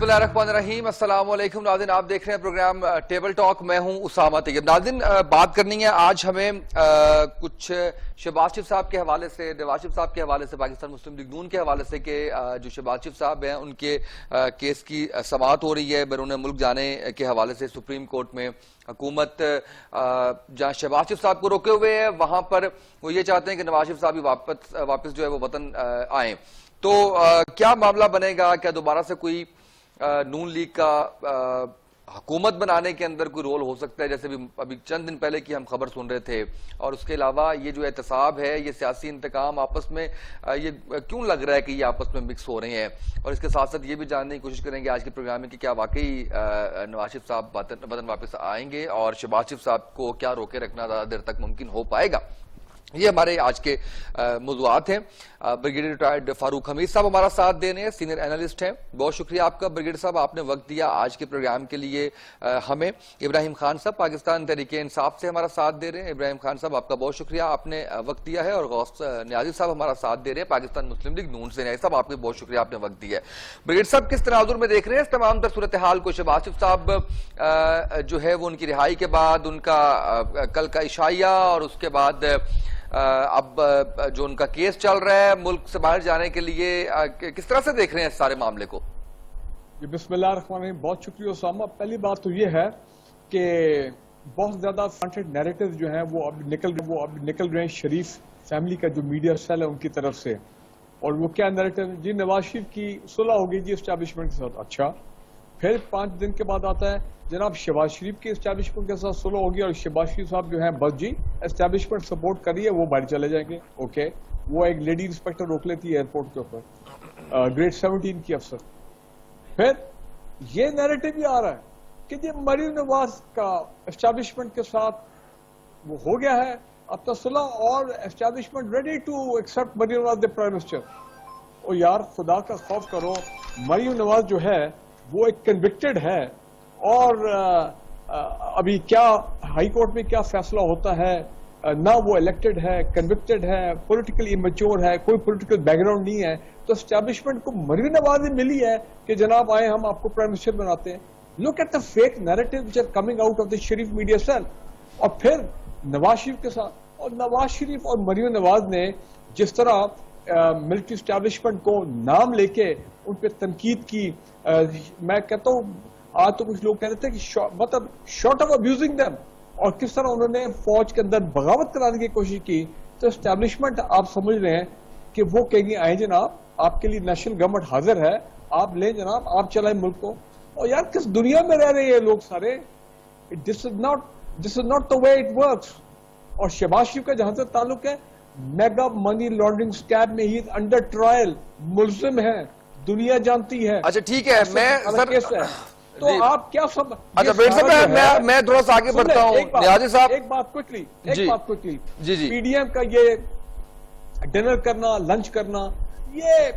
بسم اللہ الرحمن الرحیم. السلام علیکم ناظرین, آپ دیکھ رہے ہیں پروگرام ٹیبل ٹاک. میں ہوں اسامہ طیب. ناظرین, بات کرنی ہے آج ہمیں کچھ شہباز شریف صاحب کے حوالے سے, نواز شریف صاحب کے حوالے سے, پاکستان مسلم لیگ نون کے حوالے سے کہ جو شہباز شریف صاحب ہیں ان کے کیس کی سماعت ہو رہی ہے بیرون ملک جانے کے حوالے سے. سپریم کورٹ میں حکومت جہاں شہباز شریف صاحب کو روکے ہوئے ہے وہاں پر وہ یہ چاہتے ہیں کہ نواز شریف صاحب بھی واپس جو ہے وہ وطن آئیں. تو کیا معاملہ بنے گا؟ کیا دوبارہ سے کوئی نون لیگ کا حکومت بنانے کے اندر کوئی رول ہو سکتا ہے, جیسے بھی ابھی چند دن پہلے کی ہم خبر سن رہے تھے؟ اور اس کے علاوہ یہ جو احتساب ہے, یہ سیاسی انتقام آپس میں یہ کیوں لگ رہا ہے کہ یہ آپس میں مکس ہو رہے ہیں؟ اور اس کے ساتھ ساتھ یہ بھی جاننے کی کوشش کریں گے آج کے پروگرام میں کہ کیا واقعی نواز شریف صاحب وطن واپس آئیں گے اور شہباز شریف صاحب کو کیا روکے رکھنا زیادہ دیر تک ممکن ہو پائے گا. یہ ہمارے آج کے موضوعات ہیں. بریگیڈیئر ریٹائرڈ فاروق حمید صاحب ہمارا ساتھ دے رہے ہیں, سینئر اینالسٹ ہیں. بہت شکریہ آپ کا بریگیڈیئر صاحب, آپ نے وقت دیا آج کے پروگرام کے لیے ہمیں. ابراہیم خان صاحب پاکستان تحریک انصاف سے ہمارا ساتھ دے رہے ہیں. ابراہیم خان صاحب آپ کا بہت شکریہ, آپ نے وقت دیا ہے. اور غوث نیازی صاحب ہمارا ساتھ دے رہے ہیں پاکستان مسلم لیگ نون سے. نیازی صاحب آپ کے بہت شکریہ, آپ نے وقت دیا ہے. بریگیڈیئر صاحب کس تناظر میں دیکھ رہے ہیں اس تمام تر صورتحال کو؟ شہباز شریف صاحب جو ہے وہ ان کی رہائی کے بعد ان کا کل کا عشائیہ اور اس کے بعد اب جو ان کا کیس چل رہا ہے ملک سے باہر جانے کے لیے, کس طرح سے دیکھ رہے ہیں اس سارے معاملے کو؟ بسم اللہ الرحمن الرحیم. بہت شکریہ اسامہ. پہلی بات تو یہ ہے کہ بہت زیادہ فرنٹڈ نیریٹو جو ہیں وہ اب نکل رہے ہیں شریف فیملی کا جو میڈیا سیل ہے ان کی طرف سے. اور وہ کیا نیریٹو؟ جی نواز شریف کی صلح ہوگی جی اسٹیبلشمنٹ کے ساتھ. اچھا, پھر 5 دن کے بعد آتا ہے جناب شہباز شریف کی اسٹیبلشمنٹ کے ساتھ صلح ہوگی اور شہباز شریف صاحب جو ہیں بس جی اسٹیبلشمنٹ سپورٹ کریے, وہ باہر چلے جائیں گے. اوکے, وہ ایک لیڈی انسپیکٹر روک لیتی ہے ایئرپورٹ کے اوپر, گریڈ 17 کی افسر. پھر یہ نیریٹو بھی آ رہا ہے کہ جی مریم نواز کا اسٹیبلشمنٹ کے ساتھ وہ ہو گیا ہے اب تو صلح, اور establishment ready to accept Maryam Nawaz the prime minister. او یار خدا کا خوف کرو, مریم نواز جو ہے وہ ایک کنوکٹڈ ہے, اور ابھی کیا ہائی کورٹ میں کیا فیصلہ ہوتا ہے, نہ وہ الیکٹڈ ہے, کنوکٹڈ ہے, پولیٹیکلی امچور ہے, کوئی پولیٹیکل بیک گراؤنڈ نہیں ہے. تو اسٹیبلشمنٹ کو مریم نواز ہی ملی ہے کہ جناب آئے ہم آپ کو پرائم منسٹر بناتے ہیں. Look at the fake narrative which are coming out of the Sharif media cell. اور پھر نواز شریف کے ساتھ, اور نواز شریف اور مریم نواز نے جس طرح ملٹری اسٹیبلشمنٹ کو نام لے کے ان پہ تنقید کی, میں کہتا ہوں آج تو کچھ لوگ کہتے تھے کہ مطلب شارٹ آف ابیوزنگ دیم, اور کس طرح انہوں نے فوج کے اندر بغاوت کرانے کی کوشش کی. تو اسٹیبلشمنٹ آپ سمجھ رہے ہیں کہ وہ کہیں گے آئیں جناب آپ کے لیے نیشنل گورنمنٹ حاضر ہے, آپ لیں جناب, آپ چلائیں ملک کو. اور یار کس دنیا میں رہ رہے ہیں لوگ سارے؟ This is not the way it works. اور شہباز شریف کا جہاں سے تعلق ہے, میگا منی لانڈرنگ اسکیم میں ہی انڈر ٹرائل ملزم ہے, دنیا جانتی ہے. اچھا ٹھیک ہے, میں تو آپ کیا سب, اچھا میں تھوڑا سا آگے بڑھتا ہوں. نیازی صاحب ایک بات کوئکلی, جی پی ڈی ایم کا یہ ڈنر کرنا, لنچ کرنا, یہ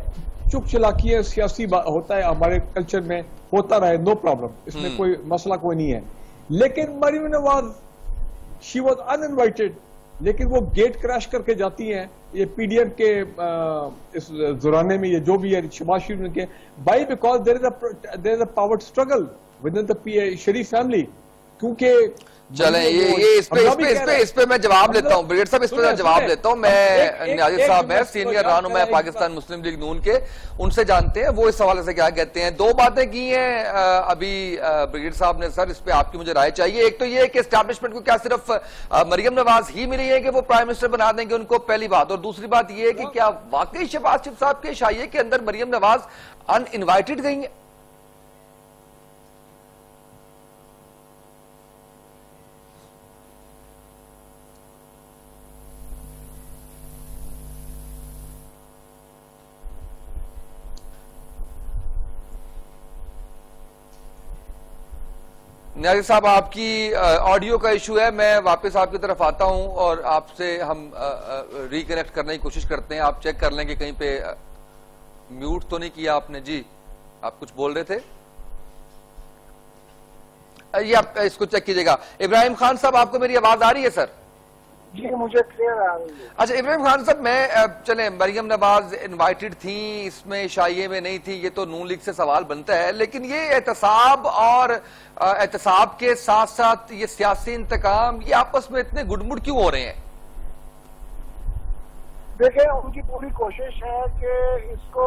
چپ چلاکی سیاسی ہوتا ہے ہمارے کلچر میں, ہوتا رہے, نو پرابلم, اس میں کوئی مسئلہ کوئی نہیں ہے. لیکن Maryam Nawaz she was in invited, لیکن وہ گیٹ کریش کر کے جاتی ہیں. یہ پی ڈی ایم کے اس زرانے میں یہ جو بھی ہے شہباز شریف کے, by because there is a power struggle with in the Sharif family. کیونکہ چلیں اس پہ میں جواب لیتا ہوں بریگیڈیئر صاحب, اس پہ جواب لیتا ہوں. میں نیازی صاحب ہیں سینئر رہنما پاکستان مسلم لیگ نون کے, ان سے جانتے ہیں وہ اس حوالے سے کیا کہتے ہیں. 2 باتیں کی ہیں ابھی بریگیڈیئر صاحب نے, سر اس پہ آپ کی مجھے رائے چاہیے. ایک تو یہ کہ اسٹیبلشمنٹ کو کیا صرف مریم نواز ہی ملی ہے کہ وہ پرائم منسٹر بنا دیں گے ان کو, پہلی بات. اور دوسری بات یہ ہے کہ کیا واقعی شہباز شریف صاحب کے عشائیے کے اندر مریم نواز ان انوائٹڈ گئی ہیں؟ نیازی صاحب آپ کی آڈیو کا ایشو ہے, میں واپس آپ کی طرف آتا ہوں اور آپ سے ہم ریکنیکٹ کرنے کی کوشش کرتے ہیں. آپ چیک کر لیں کہ کہیں پہ میوٹ تو نہیں کیا آپ نے. جی آپ کچھ بول رہے تھے, یہ آپ اس کو چیک کیجئے گا. ابراہیم خان صاحب آپ کو میری آواز آ رہی ہے سر؟ جی مجھے کلیئر آ رہی ہے. اچھا ابراہیم خان صاحب، میں چلیں مریم نواز انوائٹڈ تھیں، اس میں شائعے میں نہیں تھی، یہ تو نون لیگ سے سوال بنتا ہے، لیکن یہ احتساب اور احتساب کے ساتھ ساتھ یہ سیاسی انتقام، یہ آپس میں اتنے گڈمڈ کیوں ہو رہے ہیں؟ دیکھیں ان کی پوری کوشش ہے کہ اس کو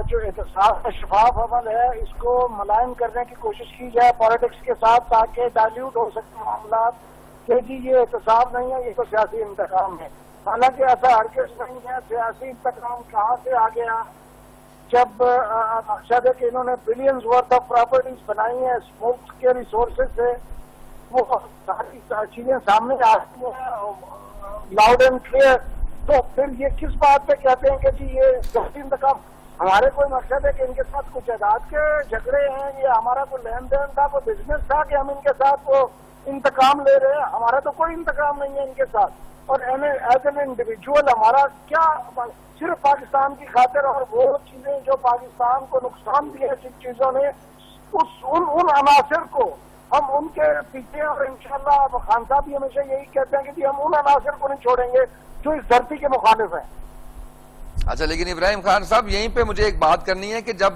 جو احتساب کا شفاف عمل ہے اس کو ملائم کرنے کی کوشش کی جائے پالیٹکس کے ساتھ، تاکہ ڈائلیوٹ ہو سکے معاملات کہ جی یہ احتساب نہیں ہے، یہ تو سیاسی انتقام ہے. حالانکہ ایسا ہرگز نہیں ہے. سیاسی انتقام کہاں سے آ گیا؟ جب مقصد ہے کہ انہوں نے بلینز ورتھ آف پراپرٹیز بنائی ہیں اسموک کے ریسورسز سے، وہ ساری چیزیں سامنے آتی ہیں لاؤڈ اینڈ کلیئر، تو پھر یہ کس بات پہ کہتے ہیں کہ جی یہ سیاسی انتقام؟ ہمارے کوئی مقصد ہے کہ ان کے ساتھ کچھ جائیداد کے جھگڑے ہیں، یہ ہمارا کوئی لین دین تھا، کوئی بزنس تھا کہ ہم ان کے ساتھ وہ انتقام لے رہے ہیں؟ ہمارا تو کوئی انتقام نہیں ہے ان کے ساتھ. اور ایز این انڈیویجول ہمارا کیا، صرف پاکستان کی خاطر اور وہ چیزیں جو پاکستان کو نقصان دیے جن چیزوں نے، ان عناصر کو ہم ان کے پیچھے، اور انشاءاللہ خان صاحب بھی ہمیشہ یہی کہتے ہیں کہ جی ہم ان عناصر کو نہیں چھوڑیں گے جو اس دھرتی کے مخالف ہیں. اچھا لیکن ابراہیم خان صاحب یہیں پہ مجھے ایک بات کرنی ہے کہ جب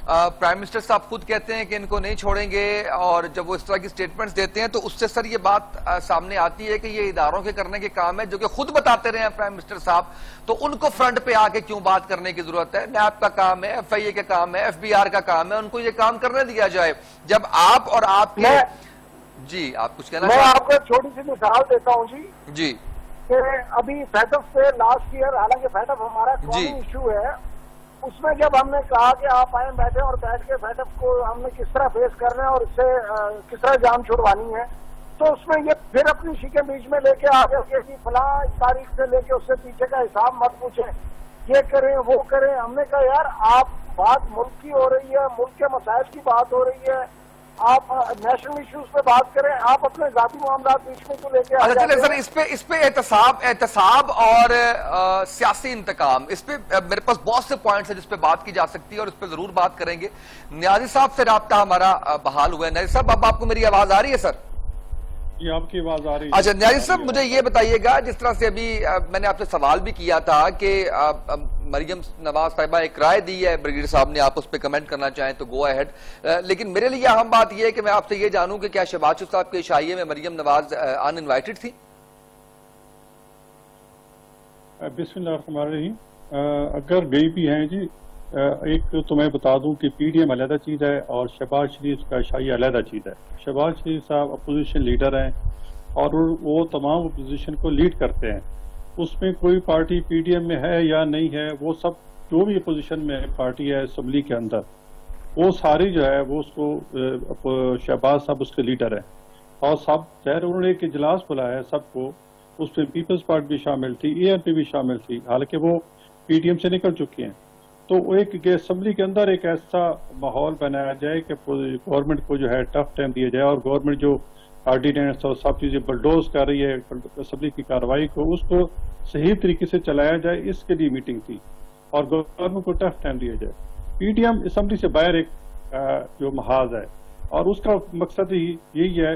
پرائم منسٹر صاحب خود کہتے ہیں کہ ان کو نہیں چھوڑیں گے، اور جب وہ اس طرح کی سٹیٹمنٹس دیتے ہیں تو اس سے سر یہ بات سامنے آتی ہے کہ یہ اداروں کے کرنے کے کام ہے جو کہ خود بتاتے رہے ہیں پرائم منسٹر صاحب، تو ان کو فرنٹ پہ آ کے کیوں بات کرنے کی ضرورت ہے؟ نیب کا کام ہے، ایف آئی اے کا کام ہے، ایف بی آر کا کام ہے، ان کو یہ کام کرنے دیا جائے. جب آپ اور آپ کے جی آپ کچھ کہنا میں آپ کو ایک چھوٹی سی مثال دیتا ہوں جی کہ ابھی فیڈف سے لاسٹ ایئر، حالانکہ فیڈف ہمارا قومی ایشو ہے، اس میں جب ہم نے کہا کہ آپ آئیں بیٹھے اور بیٹھ کے فیڈف کو ہم نے کس طرح فیس کرنا ہے اور اس سے کس طرح جان چھڑوانی ہے، تو اس میں یہ پھر اپنی شیکیں بیچ میں لے کے آ گئے کہ جی فلاں تاریخ سے لے کے اس سے پیچھے کا حساب مت پوچھیں، یہ کریں وہ کریں. ہم نے کہا یار آپ بات ملک کی ہو رہی ہے، ملک کے مسائل کی بات ہو رہی ہے، آپ نیشنل ایشوز پہ بات کریں، آپ اپنے ذاتی معاملات بیچ میں کیوں لے کے آ جاتے ہیں؟ سر اس پہ احتساب اور سیاسی انتقام، اس پہ میرے پاس بہت سے پوائنٹس ہیں جس پہ بات کی جا سکتی ہے اور اس پہ ضرور بات کریں گے. نیازی صاحب سے رابطہ ہمارا بحال ہوا ہے. نیازی صاحب اب آپ کو میری آواز آ رہی ہے سر؟ یہ آپ کی آواز آ رہی ہے. اچھا نیازی صاحب مجھے یہ بتائیے گا، جس طرح سے ابھی میں نے آپ سے سوال بھی کیا تھا کہ مریم نواز صاحبہ ایک رائے دی ہے بریگیڈیئر صاحب نے، آپ اس پہ کمنٹ کرنا چاہیں تو گو اہیڈ، لیکن میرے لیے اہم بات یہ ہے کہ میں آپ سے یہ جانوں کہ کیا شہباز شریف صاحب کے شائعے میں مریم نواز ان انوائٹڈ تھی؟ بسم اللہ الرحمن الرحیم. اگر گئی بھی ہیں جی، ایک تو میں بتا دوں کہ پی ڈی ایم علیحدہ چیز ہے اور شہباز شریف کا شائعہ علیحدہ چیز ہے. شہباز شریف صاحب اپوزیشن لیڈر ہیں اور وہ تمام اپوزیشن کو لیڈ کرتے ہیں. اس میں کوئی پارٹی پی ڈی ایم میں ہے یا نہیں ہے، وہ سب جو بھی اپوزیشن میں پارٹی ہے اسمبلی کے اندر، وہ ساری جو ہے وہ اس کو شہباز صاحب اس کے لیڈر ہیں. اور سب ظاہر انہوں نے ایک اجلاس بلایا ہے سب کو، اس میں پیپلز پارٹی بھی شامل تھی، اے این پی بھی شامل تھی، حالانکہ وہ پی ڈی ایم سے نکل چکی ہیں. تو ایک اسمبلی کے اندر ایک ایسا ماحول بنایا جائے کہ گورنمنٹ کو جو ہے ٹف ٹائم دیا جائے، اور گورنمنٹ جو آرڈیننس اور سب چیزیں بلڈوز کر رہی ہے اسمبلی کی کارروائی کو، اس کو صحیح طریقے سے چلایا جائے، اس کے لیے میٹنگ تھی، اور گورنمنٹ کو ٹف ٹائم دیا جائے. پی ڈی ایم اسمبلی سے باہر ایک جو محاذ ہے، اور اس کا مقصد یہی ہے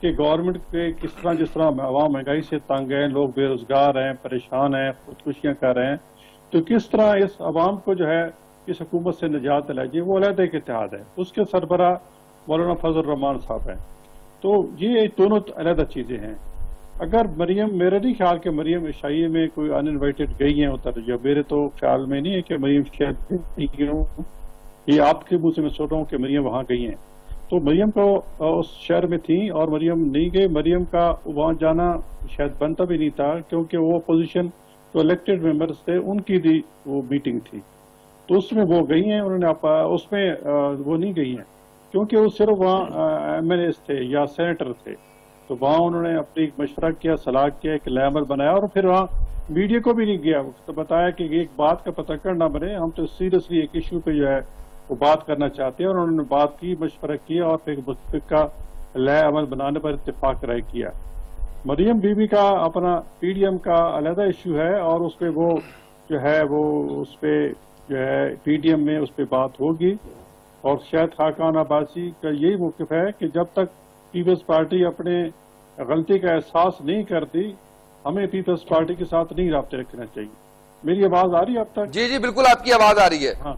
کہ گورنمنٹ کے کس طرح، جس طرح عوام مہنگائی سے تنگ ہیں، لوگ بے روزگار ہیں، پریشان ہیں، خودکشیاں کر رہے ہیں، تو کس طرح اس عوام کو جو ہے اس حکومت سے نجات دلائی جائے. وہ علیحدہ ایک اتحاد ہے، اس کے سربراہ مولانا فضل الرحمان صاحب ہیں. تو یہ دونوں علیحدہ چیزیں ہیں. اگر مریم، میرا نہیں خیال کہ مریم عشائیے میں کوئی ان انوائٹڈ گئی ہیں اتر، جو میرے تو خیال میں نہیں ہے کہ مریم شاید گئی ہوں. یہ آپ کے منہ سے میں سن رہا ہوں کہ مریم وہاں گئی ہیں. تو مریم کو اس شہر میں تھیں اور مریم نہیں گئی. مریم کا وہاں جانا شاید بنتا بھی نہیں تھا، کیونکہ وہ اپوزیشن جو الیکٹڈ ممبرس تھے ان کی بھی وہ میٹنگ تھی، تو اس میں وہ گئی ہیں. انہوں نے اس میں وہ نہیں گئی ہیں کیونکہ وہ صرف وہاں ایم ایل ایز تھے یا سینیٹر تھے. تو وہاں انہوں نے اپنی مشورہ کیا، صلاح کیا، ایک نیا عمل بنایا، اور پھر وہاں میڈیا کو بھی نہیں گیا. تو بتایا کہ ایک بات کا پتہ کرنا بنے، ہم تو سیریسلی ایک ایشو پہ جو ہے وہ بات کرنا چاہتے ہیں. اور انہوں نے بات کی، مشورہ کیا، اور پھر متفقہ نیا عمل بنانے پر اتفاق رائے کیا. مریم بی بی کا اپنا پی ڈی ایم کا علیحدہ ایشو ہے، اور اس پہ وہ جو ہے وہ اس پہ جو ہے پی ڈی ایم میں اس پہ بات ہوگی. اور شاید خاقان عباسی کا یہی موقف ہے کہ جب تک پیپلز پارٹی اپنے غلطی کا احساس نہیں کرتی، ہمیں پیپلز پارٹی کے ساتھ نہیں رابطے رکھنا چاہیے. میری آواز آ رہی ہے اب تک؟ جی جی بالکل آپ کی آواز آ رہی ہے. ہاں،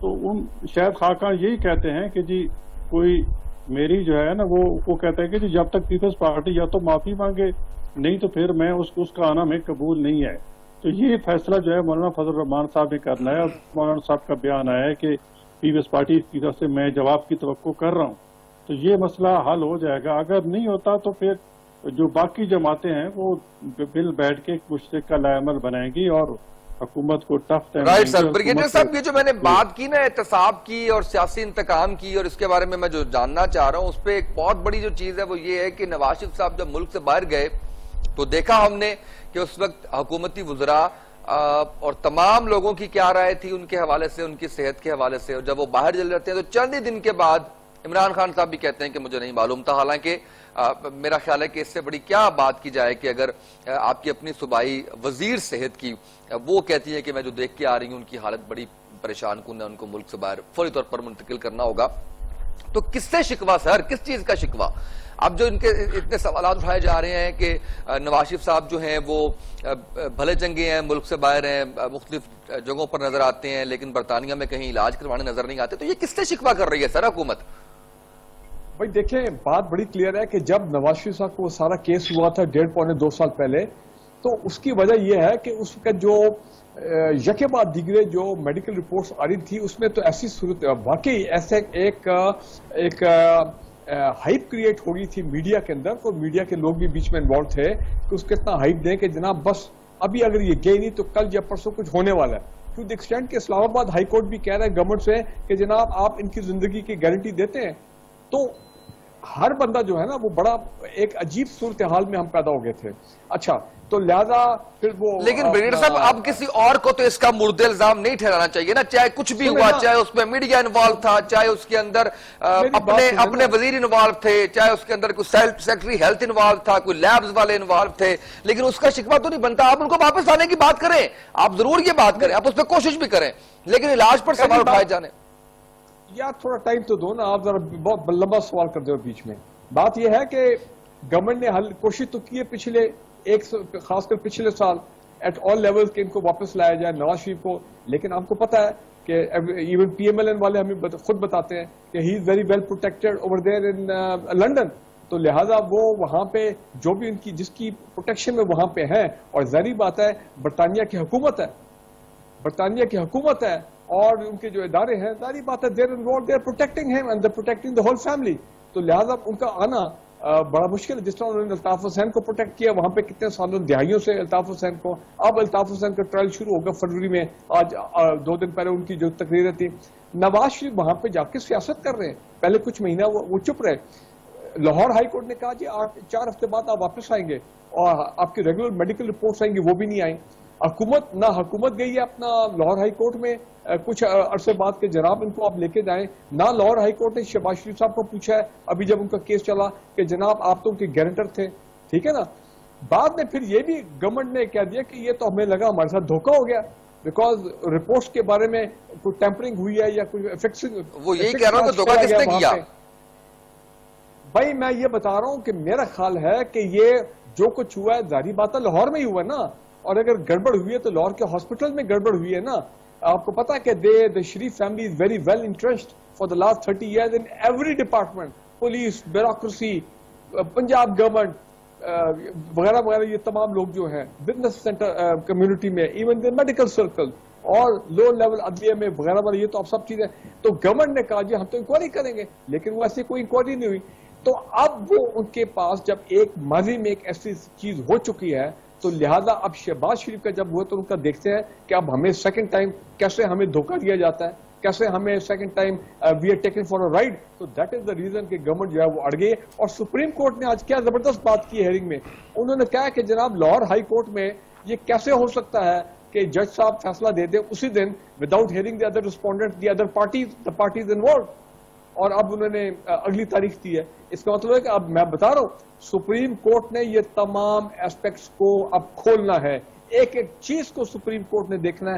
تو شاید خاقان یہی کہتے ہیں کہ جی کوئی میری جو ہے نا وہ کہتا ہے کہ جی جب تک پیپلز پارٹی یا تو معافی مانگے نہیں تو پھر میں اس کا آنا میں قبول نہیں ہے. تو یہ فیصلہ جو ہے مولانا فضل الرحمان صاحب نے کرنا ہے. اور مولانا صاحب کا بیان آیا ہے کہ پیپلز پارٹی کی طرف سے میں جواب کی توقع کر رہا ہوں. تو یہ مسئلہ حل ہو جائے گا. اگر نہیں ہوتا تو پھر جو باقی جماعتیں ہیں وہ بل بیٹھ کے مشترکہ لائے عمل بنائیں گی اور حکومت کو tough time. Right sir. Brigadier صاحب یہ جو میں نے بات کی نا احتساب کی اور سیاسی انتقام کی اور اس کے بارے میں جو جاننا چاہ رہا ہوں اس پہ ایک بہت بڑی جو چیز ہے وہ یہ ہے کہ نواز شریف صاحب جب ملک سے باہر گئے تو دیکھا ہم نے کہ اس وقت حکومتی وزراء اور تمام لوگوں کی کیا رائے تھی ان کے حوالے سے, ان کی صحت کے حوالے سے. اور جب وہ باہر چلے جاتے ہیں تو چند ہی دن کے بعد عمران خان صاحب بھی کہتے ہیں کہ مجھے نہیں معلوم تھا. حالانکہ میرا خیال ہے کہ اس سے بڑی کیا بات کی جائے کہ اگر آپ کی اپنی صوبائی وزیر صحت کی وہ کہتی ہے کہ میں جو دیکھ کے آ رہی ہوں ان کی حالت بڑی پریشان کن ہے, ان کو ملک سے باہر فوری طور پر منتقل کرنا ہوگا. تو کس سے شکوہ سر, کس چیز کا شکوہ؟ اب جو ان کے اتنے سوالات اٹھائے جا رہے ہیں کہ نواز شریف صاحب جو ہیں وہ بھلے چنگے ہیں, ملک سے باہر ہیں, مختلف جگہوں پر نظر آتے ہیں لیکن برطانیہ میں کہیں علاج کروانے نظر نہیں آتے, تو یہ کس سے شکوہ کر رہی ہے سر حکومت؟ بھائی دیکھیں بات بڑی کلیئر ہے کہ جب نواز شریف صاحب کو سارا کیس ہوا تھا 1.5-2 سال پہلے, تو اس کی وجہ یہ ہے کہ اس کا جو یکے بعد دیگرے جو میڈیکل رپورٹس آ رہی تھی اس میں تو ایسی صورت واقعی ایسے ایک ہائپ کریٹ ہو گئی تھی میڈیا کے اندر, تو میڈیا کے لوگ بھی بیچ میں انوالو تھے کہ اس کو اتنا ہائپ دیں کہ جناب بس ابھی اگر یہ گئے نہیں تو کل یا پرسوں کچھ ہونے والا ہے. ٹو دی ایکسٹینٹ کہ اسلام آباد ہائی کورٹ بھی کہہ رہا ہے گورنمنٹ سے کہ جناب آپ ان کی زندگی کی گارنٹی دیتے ہیں. تو ہر بندہ جو ہے نا وہ بڑا ایک عجیب صورتحال میں ہم پیدا ہو گئے تھے. اچھا تو لہذا پھر وہ لیکن بریگیڈیئر صاحب اب کسی اور کو تو اس کا مرد الزام نہیں ٹھہرانا چاہیے نا, چاہے کچھ بھی ہوا, چاہے اس میں میڈیا انوالو تھا, چاہے اس کے اندر اپنے وزیر انوالو تھے, چاہے اس کے اندر کوئی سیکٹری ہیلتھ انوالو تھا, کوئی لیبز والے انوالو تھے, لیکن اس کا شکوہ تو نہیں بنتا. آپ ان کو واپس آنے کی بات کریں, آپ ضرور یہ بات کریں, آپ اس پہ کوشش بھی کریں, لیکن علاج پر سوال اٹھائے جانے. یار تھوڑا ٹائم تو دو نا, آپ ذرا بہت لمبا سوال کر دو بیچ میں. بات یہ ہے کہ گورنمنٹ نے کوشش تو کی ہے پچھلے خاص کر پچھلے سال ایٹ آل لیول کے ان کو واپس لایا جائے نواز شریف کو, لیکن آپ کو پتا ہے کہ even P M L N والے ہمیں خود بتاتے ہیں کہ he is very well protected over there in London. تو لہٰذا وہ وہاں پہ جو بھی ان کی جس کی پروٹیکشن میں وہاں پہ ہیں, اور ظاہری بات ہے برطانیہ کی حکومت ہے, برطانیہ کی حکومت ہے اور ان کے جو ادارے ہیں, ظاہری بات ہے they're involved, they're protecting him and they're protecting the whole family. تو لہٰذا ان کا آنا بڑا مشکل ہے. جس طرح انہوں نے الطاف حسین کو پروٹیکٹ کیا وہاں پہ کتنے سالوں دہائیوں سے الطاف حسین کو, اب الطاف حسین کا ٹرائل شروع ہوگا فروری میں. آج 2 دن پہلے ان کی جو تقریریں تھی, نواز شریف وہاں پہ جا کے سیاست کر رہے ہیں. پہلے کچھ مہینہ وہ چپ رہے. لاہور ہائی کورٹ نے کہا جی 4 ہفتے بعد آپ واپس آئیں گے اور آپ کی ریگولر میڈیکل رپورٹس آئیں گی, وہ بھی نہیں آئیں. حکومت گئی ہے اپنا لاہور ہائی کورٹ میں کچھ عرصے بعد کے جناب ان کو آپ لے کے جائیں. نہ لاہور ہائی کورٹ نے شہباز شریف صاحب کو پوچھا ہے ابھی جب ان کا کیس چلا کہ جناب آپ تو ان کے گارنٹر تھے, ٹھیک ہے نا. بعد میں پھر یہ بھی گورنمنٹ نے کہہ دیا کہ یہ تو ہمیں لگا ہمارے ساتھ دھوکہ ہو گیا بیکاز رپورٹس کے بارے میں کوئی ٹیمپرنگ ہوئی ہے یا کوئی فکسنگ. وہ یہی کہہ رہا ہوں کہ دھوکہ کس نے کیا؟ بھائی میں یہ بتا رہا ہوں کہ میرا خیال ہے کہ یہ جو کچھ ہوا ہے ظاہری بات ہے لاہور میں ہی ہوا نا, اور اگر گڑبڑ ہوئی ہے تو لاہور کے ہاسپٹل میں گڑبڑ ہوئی ہے نا. آپ کو پتا کہ the Sharif family is very well entrenched for the last 30 years in every department, police, bureaucracy, Punjab government وغیرہ وغیرہ. یہ تمام لوگ جو ہیں بزنس سینٹر کمیونٹی میں, ایون the میڈیکل سرکل اور لو لیول عدلیہ میں وغیرہ وغیرہ, یہ تو اب سب چیزیں. تو گورنمنٹ نے کہا جی ہم تو انکوائری کریں گے, لیکن وہ ایسی کوئی انکوائری نہیں ہوئی. تو اب وہ ان کے پاس جب ایک ماضی میں ایک ایسی چیز ہو چکی ہے تو لہذا اب شہباز شریف کا جب ہوا تو ان کا دیکھتے ہیں کہ اب ہمیں سیکنڈ ٹائم کیسے ہمیں دھوکہ دیا جاتا ہے, کیسے ہمیں second time we are taken for a ride. تو دیٹ از دا ریزن کہ گورنمنٹ جو ہے وہ اڑ گئی. اور سپریم کورٹ نے آج کیا زبردست بات کی ہیئرنگ میں, انہوں نے کہا کہ جناب لاہور ہائی کورٹ میں یہ کیسے ہو سکتا ہے کہ جج صاحب فیصلہ دے دیں اسی دن without hearing the other respondent, the other parties involved. اور اب انہوں نے اگلی تاریخ دی ہے. اس کا مطلب ہے کہ اب میں بتا رہا ہوں سپریم کورٹ نے یہ تمام ایسپیکٹس کو اب کھولنا ہے, ایک ایک چیز کو سپریم کورٹ نے دیکھنا ہے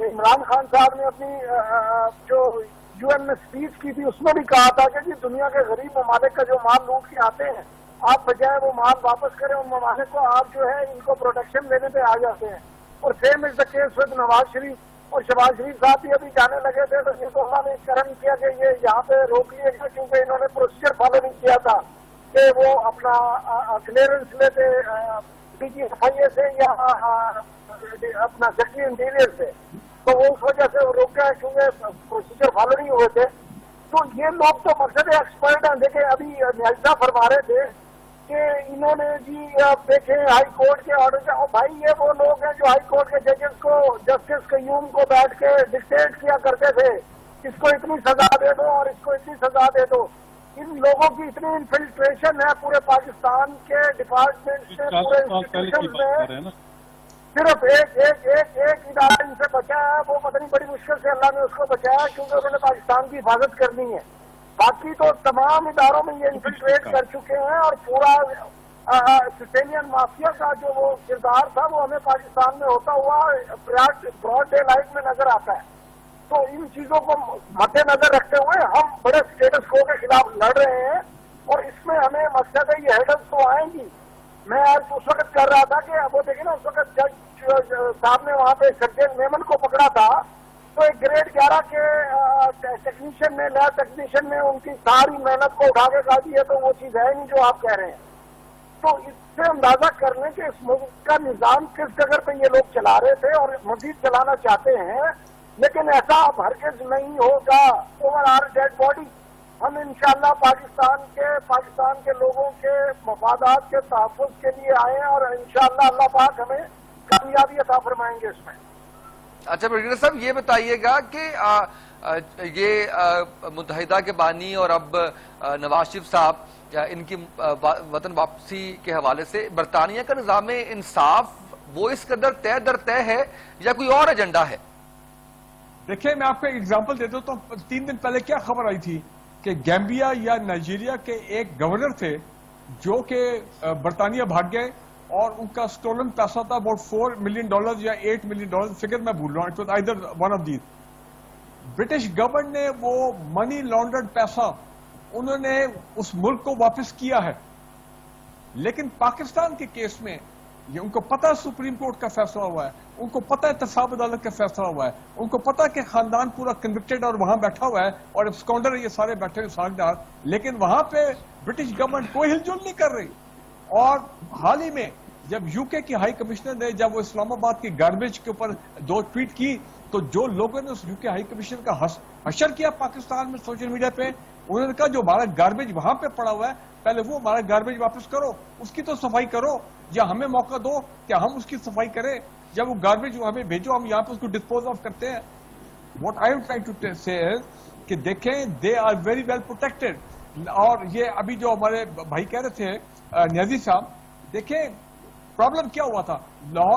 عمران خان صاحب نے اپنی جو UN میں اسپیچ کی تھی اس میں بھی کہا تھا کہ جی دنیا کے غریب ممالک کا جو مال لوٹ کے آتے ہیں آپ بجائے وہ مال واپس کریں ان ممالک کو، آپ جو ہے ان کو پروٹیکشن دینے پہ آ جاتے ہیں. اور same is the case with Nawaz Sharif اور شہباز شریف صاحب بھی ابھی جانے لگے تھے تو ان کو اللہ نے کرم کیا کہ یہ یہاں پہ روک لیے گا کیونکہ انہوں نے پروسیجر فالو نہیں کیا تھا کہ وہ اپنا کلیئرنس لیتے DGFIA سے یا اپنا سیکٹری انٹیریئر سے، تو وہ اس وجہ سے وہ روکا ہے کیونکہ پروسیجر فالو نہیں ہوئے تھے. تو یہ لوگ تو مقصد ایکسپرٹ ہیں. دیکھیں ابھی نیازا فرما رہے تھے کہ انہوں نے جی دیکھیں ہائی کورٹ کے آرڈر سے، اور بھائی یہ وہ لوگ ہیں جو ہائی کورٹ کے ججز کو جسٹس قیوم کو بیٹھ کے ڈکٹیٹ کیا کرتے تھے اس کو اتنی سزا دے دو اور اس کو اتنی سزا دے دو. ان لوگوں کی اتنی انفلٹریشن ہے پورے پاکستان کے ڈپارٹمنٹ سے، پورے انسٹیٹیوشن میں. صرف ایک ادارہ ان سے بچا ہے، وہ پتہ نہیں بڑی مشکل سے اللہ نے اس کو بچایا کیونکہ انہوں نے پاکستان کی حفاظت کرنی ہے. باقی تو تمام اداروں میں یہ انفلٹریٹ کر چکے ہیں اور پورا سیسینین مافیا کا جو وہ کردار تھا وہ ہمیں پاکستان میں ہوتا ہوا براڈ ڈے لائٹ میں نظر آتا ہے. تو ان چیزوں کو مد نظر رکھتے ہوئے ہم بڑے اسٹیٹس کو کے خلاف لڑ رہے ہیں اور اس میں ہمیں مقصد ہے یہ ہیڈلز تو آئیں گی. میں آج اس وقت کر رہا تھا کہ وہ دیکھیں نا اس وقت جج صاحب نے وہاں پہ سرجن میمن کو پکڑا تھا تو ایک گریڈ 11 کے ٹیکنیشین نے لیب ٹیکنیشین نے ان کی ساری محنت کو اٹھا کے کھا دی ہے تو وہ چیز ہے نہیں جو آپ کہہ رہے ہیں. تو اس سے اندازہ کر لیں کہ اس ملک کا نظام کس جگہ پہ یہ لوگ چلا رہے تھے اور مزید چلانا چاہتے ہیں. لیکن ایسا اب ہرگز نہیں ہوگا. اوور آر ڈیڈ باڈی ہم انشاءاللہ پاکستان کے لوگوں کے مفادات کے تحفظ کے لیے آئے ہیں اور انشاءاللہ اللہ پاک ہمیں کامیابی عطا فرمائیں گے اس میں. اچھا بریگیڈیئر صاحب یہ بتائیے گا کہ یہ متحدہ کے بانی اور اب نواز شریف صاحب ان کی وطن واپسی کے حوالے سے برطانیہ کا نظام انصاف وہ اس قدر طے در طے ہے یا کوئی اور ایجنڈا ہے؟ دیکھیں میں آپ کو ایک ایگزامپل دیتا ہوں. تو 3 دن پہلے کیا خبر آئی تھی کہ گیمبیا یا نائجیریا کے ایک گورنر تھے جو کہ برطانیہ بھاگ گئے اور ان کا سٹولن پیسہ تھا about $4 million یا $8 million، فگر میں بھول رہا ہوں. It was either one of these. British government نے وہ منی لانڈرڈ پیسہ انہوں نے اس ملک کو واپس کیا ہے. لیکن پاکستان کے کیس میں یہ ان کو پتہ سپریم کورٹ کا فیصلہ ہوا ہے، ان کو پتہ احتساب عدالت کا فیصلہ ہوا ہے، ان کو پتہ کہ خاندان پورا کنوکٹڈ اور وہاں بیٹھا ہوا ہے اور ابسکونڈر یہ سارے بیٹھے ہوئے ساکھدار، لیکن وہاں پہ برٹش گورنمنٹ کوئی ہل جل نہیں کر رہی. اور حال ہی میں جب UK کی ہائی کمشنر نے جب وہ اسلام آباد کی گاربیج کے اوپر 2 ٹویٹ کی تو جو لوگوں نے اس UK ہائی کمشنر کا حشر کیا پاکستان میں سوشل میڈیا پہ، انہوں نے کہا جو ہمارا گاربیج وہاں پہ پڑا ہوا ہے پہلے وہ ہمارا گاربیج واپس کرو، اس کی تو صفائی کرو یا ہمیں موقع دو کہ ہم اس کی صفائی کریں. جب وہ گاربیج ہمیں بھیجو ہم یہاں پہ اس کو ڈسپوز آف کرتے ہیں. What I am trying to say کہ دیکھیں they are very well protected. اور یہ ابھی جو ہمارے بھائی کہہ رہے تھے نیازی صاحب، دیکھیں پرابلم کیا ہوا تھا.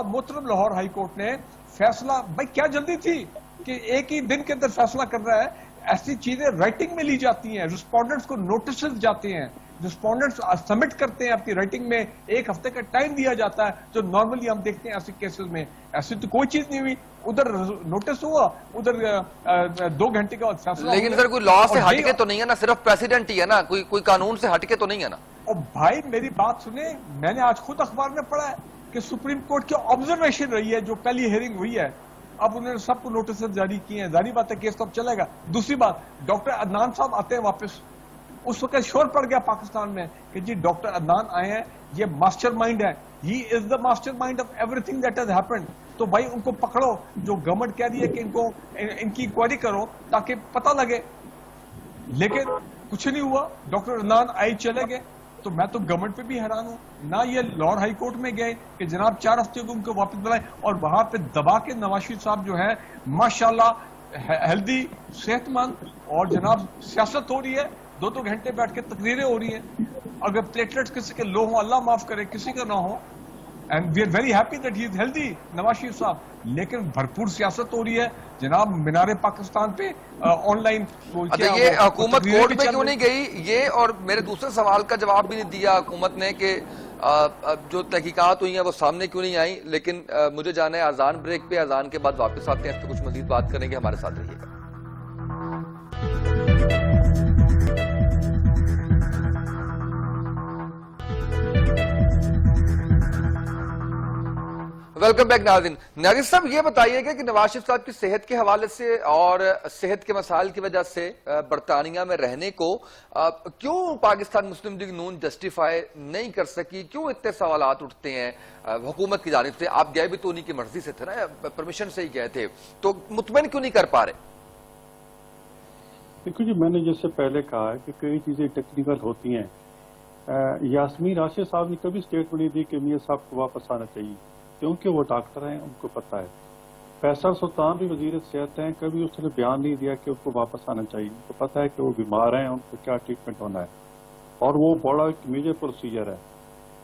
محترم لاہور ہائی کورٹ نے فیصلہ، بھائی کیا جلدی تھی کہ ایک ہی دن کے اندر فیصلہ کر رہا ہے. ایسی چیزیں رائٹنگ میں لی جاتی ہیں، رسپونڈنٹس کو نوٹسز جاتے ہیں، رسپونڈنٹس سبمٹ کرتے ہیں اپنی رائٹنگ میں، 1 ہفتے کا ٹائم دیا جاتا ہے جو نارملی ہم دیکھتے ہیں ایسے کیسز میں. ایسی تو کوئی چیز نہیں ہوئی، ادھر نوٹس ہوا، ادھر 2 گھنٹے کا فیصلہ. لیکن سر کوئی لا سے ہٹ کے تو نہیں ہے نا، صرف پریسیڈنٹ ہی ہے نا، کوئی قانون سے ہٹ کے تو نہیں ہے نا. اور بھائی میری بات سنیں، میں نے آج خود اخبار میں پڑھا ہے کہ سپریم کورٹ کی آبزرویشن رہی ہے جو پہلی ہیئرنگ ہوئی ہے، اب انہوں نے سب کو نوٹس جاری کیے ہیں. ظاہری بات ہے کیس تو اب چلے گا. دوسری بات، ڈاکٹر عدنان صاحب آتے ہیں واپس. اس وقت شور پڑ گیا پاکستان میں کہ جی ڈاکٹر عدنان آئے ہیں، یہ ماسٹر مائنڈ ہے، he is the mastermind of everything that has happened. تو بھائی ان کو پکڑو، جو گورنمنٹ کہہ رہی ہے کہ ان کی انکوائری کرو تاکہ پتہ لگے. لیکن کچھ نہیں ہوا، ڈاکٹر عدنان آئے چلے گئے. تو میں تو گورنمنٹ پہ بھی حیران ہوں، نہ یہ لاہور ہائی کورٹ میں گئے کہ جناب 4 ہفتے کو ان کو واپس بلائیں، اور وہاں پہ دبا کے نواز شریف صاحب جو ہے ماشاءاللہ ہیلدی، صحت مند، اور جناب سیاست ہو رہی ہے، 2 گھنٹے بیٹھ کے تقریریں ہو رہی ہیں. اگر پلیٹلیٹس کسی کے لو ہوں اللہ معاف کرے، کسی کا نہ ہو، and we are very happy that he is healthy Nawaz Sharif صاحب. لیکن بھرپور سیاست ہو رہی ہے جناب. مینار پاکستان پہ آن لائن یہ حکومت کورٹ میں کیوں نہیں گئی، یہ اور میرے دوسرے سوال کا جواب بھی نہیں دیا حکومت نے کہ جو تحقیقات ہوئی ہیں وہ سامنے کیوں نہیں آئیں، لیکن مجھے جانا ہے اذان بریک پہ، اذان کے بعد واپس آتے ہیں، اس پہ کچھ مزید بات کریں گے، ہمارے ساتھ رہیے گا۔ ویلکم بیک ناظرین۔ ناظر صاحب یہ بتائیے گا کہ نواز شریف صاحب کی صحت کے حوالے سے اور صحت کے مسائل کی وجہ سے برطانیہ میں رہنے کو کیوں پاکستان مسلم لیگ نون جسٹیفائی نہیں کر سکی؟ کیوں اتنے سوالات اٹھتے ہیں حکومت کی جانب سے؟ آپ گئے بھی تو انہی کی مرضی سے تھے نا، پرمیشن سے ہی گئے تھے، تو مطمئن کیوں نہیں کر پا رہے؟ دیکھو جی، میں نے جس سے پہلے کہا ہے کہ کئی چیزیں ٹیکنیکل ہوتی ہیں۔ یاسمین راشد صاحب نے کبھی اسٹیٹمنٹ نہیں دی کہ میاں صاحب کو واپس آنا چاہیے، کیونکہ وہ ڈاکٹر ہیں، ان کو پتہ ہے۔ فیصل سلطان بھی وزیر صحت ہیں، کبھی اس نے بیان نہیں دیا کہ ان کو واپس آنا چاہیے، ان کو پتہ ہے کہ وہ بیمار ہیں، ان کو کیا ٹریٹمنٹ ہونا ہے، اور وہ بڑا ایک میجر پروسیجر ہے۔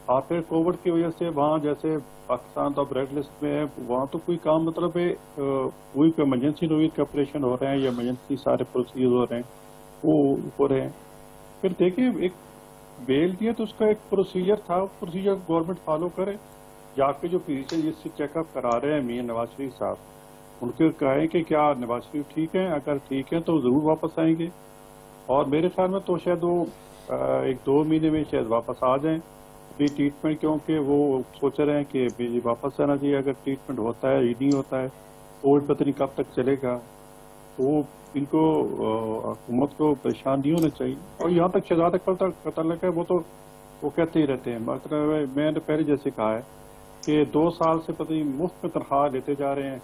اور پھر کووڈ کی وجہ سے وہاں جیسے پاکستان تو اب ریڈ لسٹ میں ہے، وہاں تو کوئی کام مطلب ہے کوئی ایمرجنسی نوعیت کے آپریشن ہو رہے ہیں یا ایمرجنسی سارے پروسیجر ہو رہے ہیں وہ ہو رہے ہیں۔ پھر دیکھیں ایک بیل دیا تو اس کا ایک پروسیجر تھا، پروسیجر گورنمنٹ فالو کرے۔ جا کے جو فزیشین جس سے چیک اپ کرا رہے ہیں میاں نواز شریف صاحب، ان کو کہیں کہ کیا نواز شریف ٹھیک ہیں، اگر ٹھیک ہے تو ضرور واپس آئیں گے، اور میرے خیال میں تو شاید وہ 1-2 مہینے میں شاید واپس آ جائیں بھی ٹریٹمنٹ، کیونکہ وہ سوچ رہے ہیں کہ واپس آنا چاہیے۔ اگر ٹریٹمنٹ ہوتا ہے یا نہیں ہوتا ہے تو پتہ نہیں کب تک چلے گا، تو ان کو حکومت کو پریشان نہیں ہونا چاہیے۔ اور یہاں تک شہزاد اکبر تک پتہ لگا ہے، وہ کہتے ہی رہتے ہیں، مطلب میں نے پہلے جیسے کہا ہے کہ 2 سال سے پتہ نہیں مفت میں تنخواہ لیتے جا رہے ہیں،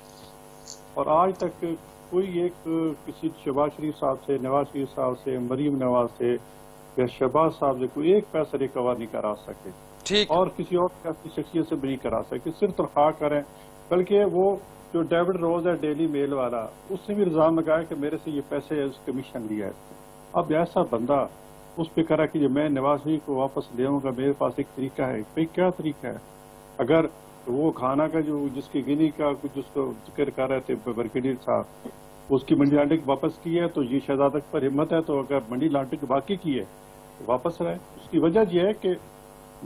اور آج تک کوئی ایک کسی شہباز شریف صاحب سے، نواز شریف صاحب سے، مریم نواز سے یا شہباز صاحب سے کوئی ایک پیسہ ریکور نہیں کرا سکے، اور کسی اور شخصیت سے بھی نہیں کرا سکے، صرف تنخواہ کریں۔ بلکہ وہ جو ڈیوڈ روز ہے ڈیلی میل والا، اس نے بھی الزام لگایا کہ میرے سے یہ پیسے کمیشن لیا ہے۔ اب ایسا بندہ اس پہ کرا کہ جو میں نواز شریف کو واپس لے آؤں گا، میرے پاس ایک طریقہ ہے، بھائی کیا طریقہ ہے؟ اگر وہ کھانا کا جو جس کی گنی کا جس کو ذکر کر رہے تھے برگیڈیئر صاحب، اس کی منی لانڈرنگ واپس کی ہے، تو یہ شہزاد اکبر ہمت ہے، تو اگر منی لانڈرنگ باقی کی ہے تو واپس رہے۔ اس کی وجہ یہ ہے کہ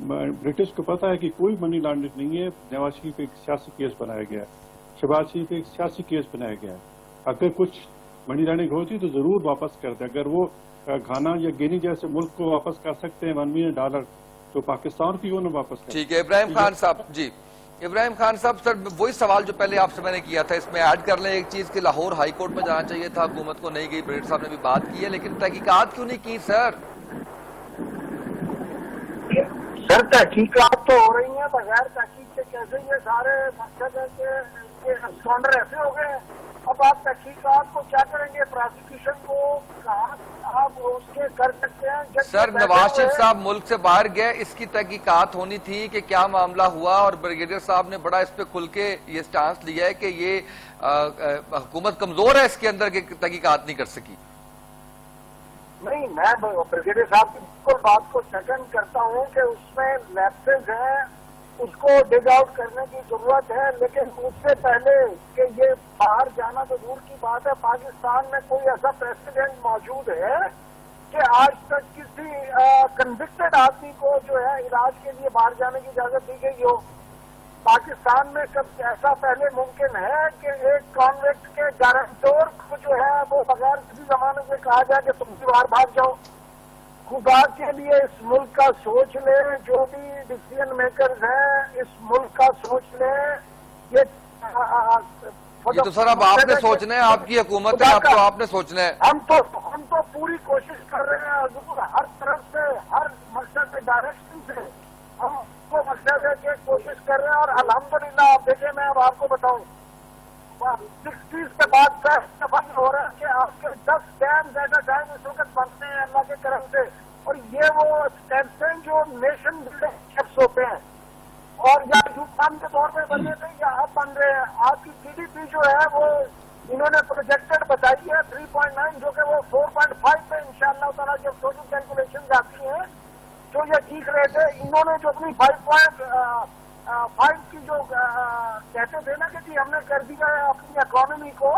برٹش کو پتا ہے کہ کوئی منی لانڈرنگ نہیں ہے، نواز شریف ایک سیاسی کیس بنایا گیا ہے، شہباز شریف ایک سیاسی کیس بنایا گیا ہے۔ اگر کچھ منی لانڈرنگ ہوتی تو ضرور واپس کرتے۔ اگر وہ گھانا یا گینی جیسے ملک کو واپس کر سکتے ہیں $1 ملین تو پاکستان کی انہوں نے واپس کر۔ ٹھیک ہے ابراہیم خان صاحب، جی ابراہیم خان صاحب، سر وہی سوال جو پہلے آپ سے میں نے کیا تھا، اس میں ایڈ کر لیں ایک چیز کہ لاہور ہائی کورٹ میں جانا چاہیے تھا، حکومت کو نہیں گئی، بریٹ صاحب نے بھی بات کی ہے، لیکن تحقیقات کیوں نہیں کی سر؟ سر تحقیقات تو ہو رہی ہیں، بغیر تحقیق کے کیسے یہ سارے مقصد ہے کہ اسکانڈر ایسے ہو گئے ہیں۔ اب آپ تحقیقات کو کیا کریں گے؟ پروسیکیوشن کو کہاں آپ اس کے کر سکتے ہیں؟ سر نواز شریف صاحب ملک سے باہر گئے، اس کی تحقیقات ہونی تھی کہ کیا معاملہ ہوا، اور بریگیڈیئر صاحب نے بڑا اس پہ کھل کے یہ سٹانس لیا ہے کہ یہ حکومت کمزور ہے اس کے اندر، کہ تحقیقات نہیں کر سکی۔ نہیں، میں بریگیڈیئر صاحب کی بالکل بات کو سیکنڈ کرتا ہوں کہ اس میں لیپسز ہیں، اس کو ڈگ آؤٹ کرنے کی ضرورت ہے، لیکن اس سے پہلے کہ یہ باہر جانا تو دور کی بات ہے، پاکستان میں کوئی ایسا پریسیڈنٹ موجود ہے کہ آج تک کسی کنوکٹڈ آدمی کو جو ہے علاج کے لیے باہر جانے کی اجازت دی گئی ہو؟ پاکستان میں کب ایسا پہلے ممکن ہے کہ ایک کانویکٹ کے گارنٹور کو جو ہے وہ بغیر کسی زمانے سے کہا جائے کہ تم بھی باہر بھاگ جاؤ؟ خدا کے لیے اس ملک کا سوچ لے، جو بھی ڈسیزن میکرز ہیں اس ملک کا سوچ لے۔ یہ تو سر اب آپ نے سوچنا ہے، آپ کی حکومت ہے، اب تو آپ نے سوچنا ہے۔ ہم تو پوری کوشش کر رہے ہیں حضور، ہر طرف سے، ہر مقصد سے، ڈائریکشن سے ہم کو مقصد ہے کہ کوشش کر رہے ہیں، اور الحمدللہ آپ دیکھیں، میں اب آپ کو بتاؤں 60s کے بعد بند ہو رہا ہے کہ آپ کے 10 ڈیمز ایٹ اے ٹائم اس وقت بنتے ہیں اللہ کے کرم سے، اور یہ وہ اسٹیپس ہیں جو نیشن بلڈنگ اسٹیپس ہوتے ہیں، اور یا یوکران کے دور میں بنے تھے یا اب بن رہے ہیں۔ آپ کی GDP جو ہے وہ انہوں نے پروجیکٹڈ بتائی ہے 3.9، جو کہ وہ 4.5 پہ انشاءاللہ تعالیٰ جب ٹوٹل کیلکولیشن آتی ہیں جو یہ سیکھ رہے تھے، انہوں نے جو اپنی 5.5 کی جو کہتے تھے نا کہ جی ہم نے کر دیا ہے اپنی اکانومی کو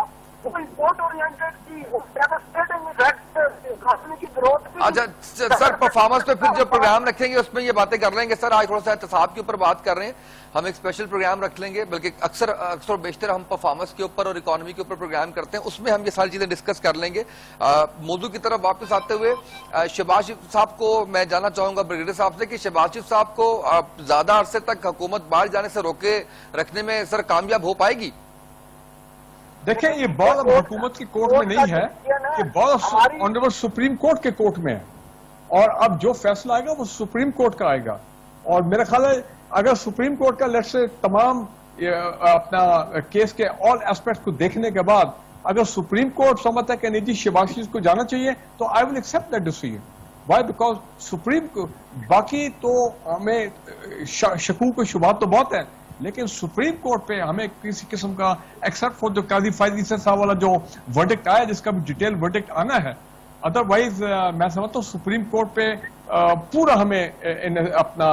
وہ امپورٹ اورینٹیڈ تھی, وہ ڈیواسٹیٹنگ افیکٹ اکانومی کی گروتھ بھی. اچھا سر, پرفارمنس پہ پھر جو پروگرام رکھیں گے اس میں یہ باتیں کر لیں گے سر. آج تھوڑا سا احتساب کے اوپر بات کر رہے ہیں, ہم ایک اسپیشل پروگرام رکھ لیں گے, بلکہ اکثر و بیشتر ہم پرفارمنس کے اوپر اور اکانومی کے اوپر پروگرام کرتے ہیں, اس میں ہم یہ ساری چیزیں ڈسکس کر لیں گے. موضوع کی طرف واپس آتے ہوئے شہباز شریف صاحب کو میں جاننا چاہوں گا بریگیڈیئر صاحب سے کہ شہباز شریف صاحب کو زیادہ عرصے تک حکومت باہر جانے سے روکے رکھنے میں سر کامیاب ہو پائے گی؟ دیکھیں یہ بال اب حکومت کی کورٹ میں نہیں ہے, یہ بال آنریبل سپریم کورٹ کے کورٹ میں ہے, اور اب جو فیصلہ آئے گا وہ سپریم کورٹ کا آئے گا. اور میرا خیال ہے اگر سپریم کورٹ کا لیٹ سے تمام اپنا کیس کے آل ایسپیکٹس کو دیکھنے کے بعد اگر سپریم کورٹ سمجھتا ہے کہ نہیں جی شہباز شریف کو جانا چاہیے, تو I will accept that decision. Why? Because supreme باقی تو ہمیں شکوک و شبہات تو بہت ہیں, لیکن سپریم کورٹ پہ ہمیں کسی قسم کا ایکسپٹ فور جو قاضی فائز عیسی صاحب والا جو ورڈکٹ آیا, جس کا بھی ڈیٹیل ورڈکٹ آنا ہے, ادروائز میں سمجھتا ہوں سپریم کورٹ پہ پورا ہمیں اپنا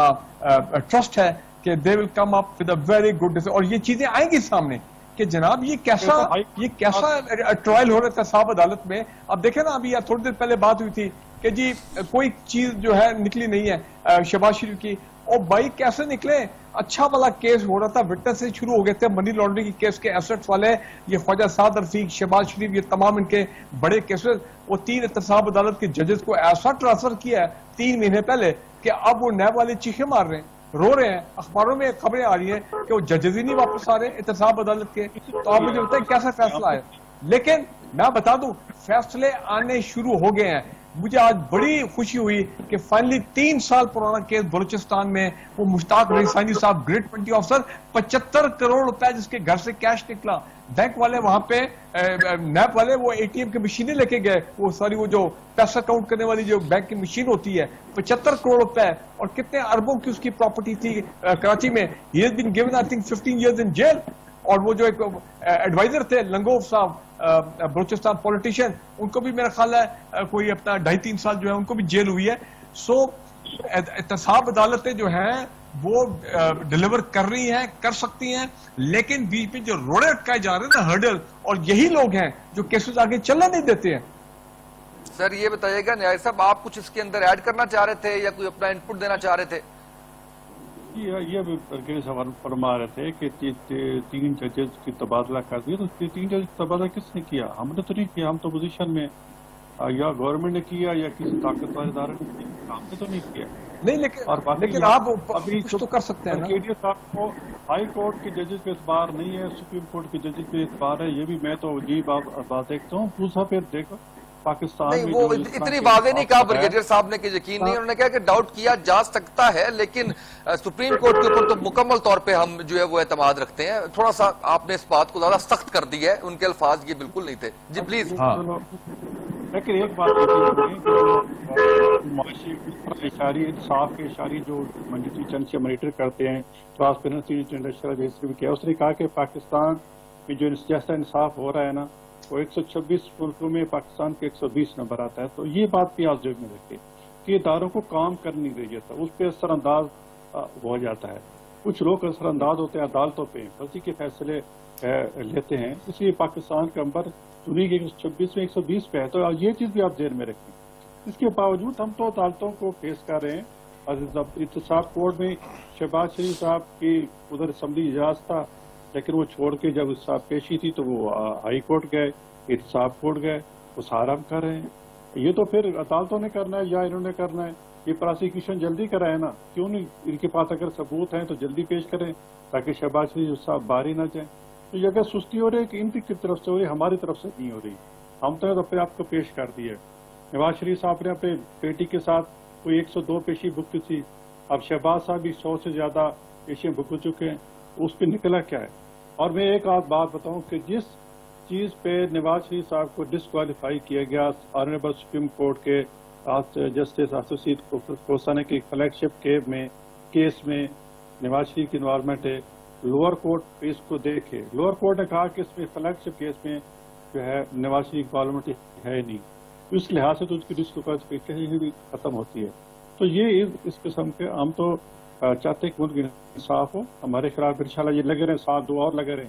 ٹرسٹ ہے کہ they will come up with a very good decision. اور یہ چیزیں آئیں گی سامنے کہ جناب یہ کیسا ٹرائل ہو رہا تھا صاحب عدالت میں. اب دیکھیں نا, ابھی تھوڑی دیر پہلے بات ہوئی تھی کہ جی کوئی چیز جو ہے نکلی نہیں ہے شہباز شریف کی, اور بھائی کیسے نکلے؟ اچھا والا کیس ہو رہا تھا, وٹنس سے شروع ہو گئے تھے, منی لانڈرنگ کی کیس کے ایسٹس والے, یہ خواجہ سعد رفیق, شہباز شریف, یہ تمام ان کے بڑے کیسز. وہ 3 احتساب عدالت کے ججز کو ایسا ٹرانسفر کیا ہے 3 مہینے پہلے کہ اب وہ نیب والے چیخے مار رہے ہیں, رو رہے ہیں. اخباروں میں خبریں آ رہی ہیں کہ وہ ججز ہی نہیں واپس آ رہے احتساب عدالت کے. تو آپ مجھے بتائیں کیسا فیصلہ ہے؟ لیکن میں بتا دوں فیصلے آنے شروع ہو گئے ہیں. مجھے آج بڑی خوشی ہوئی کہ فائنلی 3 سال پرانا کیس بلوچستان میں, وہ مشتاق ریسانی صاحب گریڈ 20 آفیسر, 75 کروڑ روپے جس کے گھر سے کیش نکلا. بینک والے وہاں پہ نیب والے وہ اے ٹی ایم کی مشینیں لے کے گئے, وہ ساری وہ جو پیسہ کاؤنٹ کرنے والی جو بینک کی مشین ہوتی ہے, 75 کروڑ روپے, اور کتنے اربوں کی اس کی پراپرٹی تھی کراچی میں. He has been given I think 15 years in jail. اور وہ جو ایک ایڈوائزر تھے لنگوف صاحب, بلوچستان پولیٹیشین, ان کو بھی میرا خیال ہے کوئی اپنا 2.5-3 سال جو ہے ان کو بھی جیل ہوئی ہے. سو احتساب عدالتیں جو ہیں وہ ڈیلیور کر رہی ہیں, کر سکتی ہیں, لیکن بیچ میں جو روڑے اٹکائے جا رہے ہیں نا, ہرڈل, اور یہی لوگ ہیں جو کیسز آگے چلنے نہیں دیتے ہیں. سر یہ بتائیے گا نیاز صاحب, آپ کچھ اس کے اندر ایڈ کرنا چاہ رہے تھے یا کوئی اپنا انپٹ دینا چاہ رہے تھے؟ یہ بھی سوال فرما رہے تھے کہ 3 ججز کی تبادلہ کر دیا, تو 3 ججز کی تبادلہ کس نے کیا؟ ہم نے تو نہیں کیا. ہم تو پوزیشن میں یا گورنمنٹ نے کیا یا کسی طاقتور ادارے نے, ہم نے تو نہیں کیا. نہیں لیکن آپ ابھی تو کر سکتے ہیں. بریگیڈیئر صاحب کو ہائی کورٹ کے ججز پہ اعتبار نہیں ہے, سپریم کورٹ کے ججز پہ اعتبار ہے. یہ بھی میں تو عجیب بات دیکھتا ہوں. دوسرا پھر دیکھو پاکستان میں وہ اتنی واضح نہیں کہا بریگیڈیئر صاحب نے کہ یقین نہیں, انہوں نے کہا کہ ڈاؤٹ کیا جا سکتا ہے, لیکن سپریم کورٹ کے اوپر تو مکمل طور پہ ہم جو ہے وہ اعتماد رکھتے ہیں. تھوڑا سا آپ نے اس بات کو زیادہ سخت کر دیا ہے, ان کے الفاظ یہ بالکل نہیں تھے. جی پلیز. لیکن ایک بات معاشی اشاری, انصاف کے اشاری جو چند سے مانیٹر کرتے ہیں, ٹرانسپیرنسی انٹرنیشنل جیسے بھی کیا, اس نے کہا کہ پاکستان میں جو جیسا انصاف ہو رہا ہے نا, وہ 126 ملکوں میں پاکستان کے 120 نمبر آتا ہے. تو یہ بات بھی آپ ذہن میں رکھیں کہ اداروں کو کام کرنے نہیں دیا جاتا, اس پہ اثر انداز ہو جاتا ہے. کچھ لوگ اثر انداز ہوتے ہیں عدالتوں پہ, غلطی کے فیصلے لیتے ہیں. اس لیے پاکستان کا نمبر دنیا کے 126 میں 120 پہ ہے. تو یہ چیز بھی آپ ذہن میں رکھیں. اس کے باوجود ہم تو عدالتوں کو فیس کر رہے ہیں. احتساب کورٹ میں شہباز شریف صاحب کی ادھر اسمبلی اجلاس تھا, لیکن وہ چھوڑ کے جب صاحب پیشی تھی تو وہ ہائی کورٹ گئے, احتساب کورٹ گئے. وہ سارا ہم کر رہے ہیں. یہ تو پھر عدالتوں نے کرنا ہے یا انہوں نے کرنا ہے. یہ پراسیکیوشن جلدی کرائے نا, کیوں نہیں؟ ان کے پاس اگر ثبوت ہیں تو جلدی پیش کریں تاکہ شہباز شریف صاحب باہر ہی نہ جائیں. تو یہ اگر سستی ہو رہی ہے کہ ان کی طرف سے ہو رہی ہے, ہماری طرف سے نہیں ہو رہی. ہم تو اپنے آپ کو پیش کر دیے. نواز شریف صاحب نے اپنے بیٹی کے ساتھ کوئی 102 پیشی بک تھی. اب شہباز صاحب بھی 100 سے زیادہ پیشیاں بک چکے ہیں. اس پہ نکلا کیا ہے؟ اور میں ایک آدھ بات بتاؤں کہ جس چیز پہ نواز شریف صاحب کو ڈسکوالیفائی کیا گیا آنریبل سپریم کورٹ کے جسٹس اسوسیٹ کوسانے کی فلیگ شپ کیس میں نواز شریف کی انوالومنٹ ہے. لوور کورٹ اس کو دیکھے, لوور کورٹ نے کہا کہ اس میں فلیگ شپ کیس میں جو ہے نواز شریف کی انوالومنٹ ہے نہیں. اس لحاظ سے تو اس کی ڈسکوالیفیکیشن بھی ختم ہوتی ہے. تو یہ اس قسم کے ہم تو چاہتے ہیں کہ ملک انصاف ہو. ہمارے خلاف انشاءاللہ یہ لگے رہے, 7 دو اور لگے رہے,